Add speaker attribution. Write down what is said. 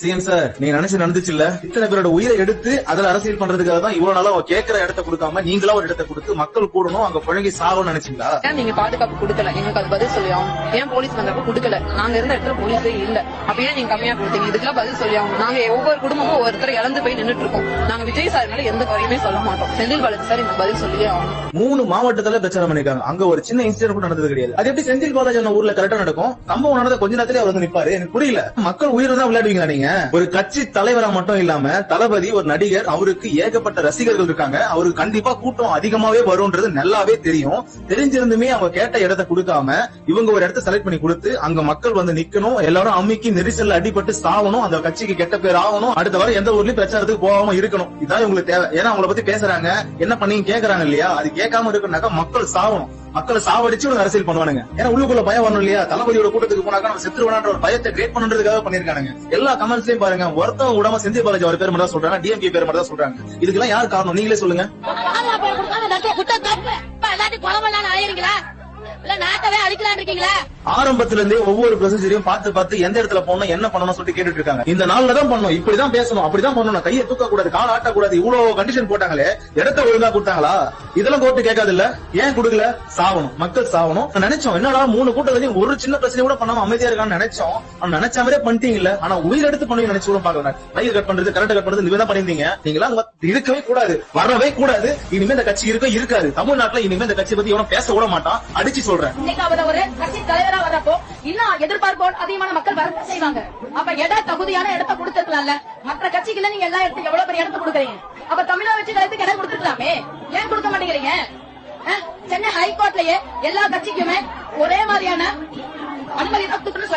Speaker 1: CM sir, நீங்க நினைச்சு நடந்துச்சு இல்ல, இத்தனை பேரோட உயிரை எடுத்து அதுல அரசியல் பண்றதுக்காக தான் இவ்வளவு நாளா கேட்கிற இடத்த கொடுக்காம நீங்களா ஒரு இடத்த கொடுத்து மக்கள் கூடணும், அங்க புழங்கி சாகணும்னு நினைச்சீங்களா?
Speaker 2: நீங்க பாதுகாப்பு கொடுக்கல, எங்களுக்கு அது பதில் சொல்லியும். ஏன் போலீஸ் வந்தப்ப கொடுக்கல? நாங்க இருந்த இடத்துல போலீஸே இல்ல, அப்படியே நீங்க கம்மியா கொடுத்தீங்க. இதுக்கெல்லாம் பதில் சொல்லியும். நாங்க ஒவ்வொரு குடும்பமும் ஒருத்தர் இழந்து போய் நின்னுட்டு இருக்கோம். நாங்க விஜய் சார் மேல எந்த குறையுமே சொல்ல மாட்டோம். செந்தில் பாலாஜி சார் இந்த பதில் சொல்லியே ஆகணும்.
Speaker 1: 3 மாவட்டத்துல பிரச்சாரம் பண்ணிருக்காங்க. அங்க ஒரு சின்ன இன்சிடென்ட் கூட நடந்தது கிடையாது. அது எப்படி செந்தில் பாலாஜி ஊர்ல கரெக்டா நடக்கும்? சம்பவம் நடந்த கொஞ்ச நேரத்திலே அவர் வந்து நிப்பாரு. எனக்கு புரியல. மக்கள் உயிரை தான் விளையாடுவீங்களா நீங்க? ஒரு கட்சி தலைவரா மட்டும் இல்லாம தளபதி ஒரு நடிகர், அவருக்கு ஏகப்பட்ட ரசிகர்கள் இருக்காங்க. அவருக்கு கண்டிப்பா கூட்டம் அதிகமாவே வரும்ன்றது நல்லாவே தெரியும். தெரிஞ்சிருந்துமே அவங்க கேட்ட இடத்தை கொடுக்காம இவங்க ஒரு இடத்த செலக்ட் பண்ணி கொடுத்து அங்க மக்கள் வந்து நிக்கணும், எல்லாரும் அம்மிக்கு நெரிசல்ல அடிபட்டு சாவணும், அந்த கட்சிக்கு கெட்ட பேர் ஆகணும், அடுத்த வாரம் எந்த ஊர்லயும் பிரச்சாரத்துக்கு போகாம இருக்கணும். இதான் உங்களுக்கு தேவை. ஏன்னா அவங்கள பத்தி பேசுறாங்க, என்ன பண்ணீங்க கேக்குறாங்க இல்லையா? அது கேட்காம இருக்கணும்னாக்கா மக்கள் சாவணும். மக்களை சாவடிச்சு ஒரு அரசியல் பண்ணுவானுங்க. ஏன்னா உள்ளுக்குள்ள பயம் வரணும் இல்லையா? தளபதியோட கூட்டத்துக்கு போனாக்கா நம்ம செத்துருவான்ற ஒரு பயத்தை கிரியேட் பண்றதுக்காக பண்ணிருக்கானுங்க. எல்லா கமெண்ட்ஸ்லயும் பாருங்க, ஒருத்தவங்க விடாம செந்தில் பாலாஜி அவர் பேர் மட்டும் தான் சொல்றாங்க, டிஎம்கே பேர் மட்டும் தான் சொல்றாங்க. இதுக்கெல்லாம் யார் காரணம்? நீங்களே சொல்லுங்க. ஆரம்பத்துல இருந்தே ஒவ்வொரு ப்ரொசீஜரையும் பார்த்து எந்த இடத்துல போனோம், என்ன பண்ணணும் சொல்லிட்டு கேட்டுட்டு இருக்காங்க. இந்த நாள்ல தான் பண்ணணும், இப்படிதான் பேசணும், அப்படிதான் பண்ணணும், கையை தூக்க கூடாது, கால் ஆட்டக்கூடாது, இவ்வளவு கண்டிஷன் போட்டாங்களே, இடத்த ஒழுங்கா கொடுத்தாங்களா? இதெல்லாம் கோர்ட்டு கேட்காது இல்ல? ஏன் கொடுக்கல? சாவணும், மக்கள் சாவணும். நினைச்சோம் என்னடா 3 கூட்டத்திலையும் ஒரு சின்ன பிரச்சனை கூட பண்ணாம அமைதியா இருக்கான்னு நினைச்சோம். நினைச்ச மாதிரியே பண்ணிட்டீங்கல்ல. ஆனா உயிர் எடுத்து பண்ணி நினைச்சு கூட பாக்கல. ரயில் கட் பண்றது, கரண்ட் கட் பண்றது, நீங்க தான் பண்ணிருந்தீங்க. நீங்களா இருக்கவே கூடாது, வரவே கூடாது. இனிமே இந்த கட்சி இருக்காது. தமிழ்நாட்டுல இனிமே இந்த கட்சி பத்தி எவனும் பேச கூட மாட்டான். அடிச்சு சொல்றேன்.
Speaker 3: ஒரு கட்சி தலைவரா வரப்போ இன்னும் எதிர்பார்ப்போம் அதிகமான மக்கள் வர செய்வாங்க. அப்ப தகுதியான இடத்தை கொடுத்துருக்கலாம்ல. மற்ற கட்சிக்குள்ள நீங்க எல்லா இடத்துக்கு எவ்வளவு பெரிய இடத்தை கொடுக்குறீங்க? அப்ப தமிழக வச்சு இடத்துக்கு இடம் கொடுத்துருக்கலாமே, ஏன் கொடுக்க மாட்டேங்கிறீங்க? சென்னை ஹைகோர்ட்லயே எல்லா கட்சிக்குமே ஒரே மாதிரியான அனுமதி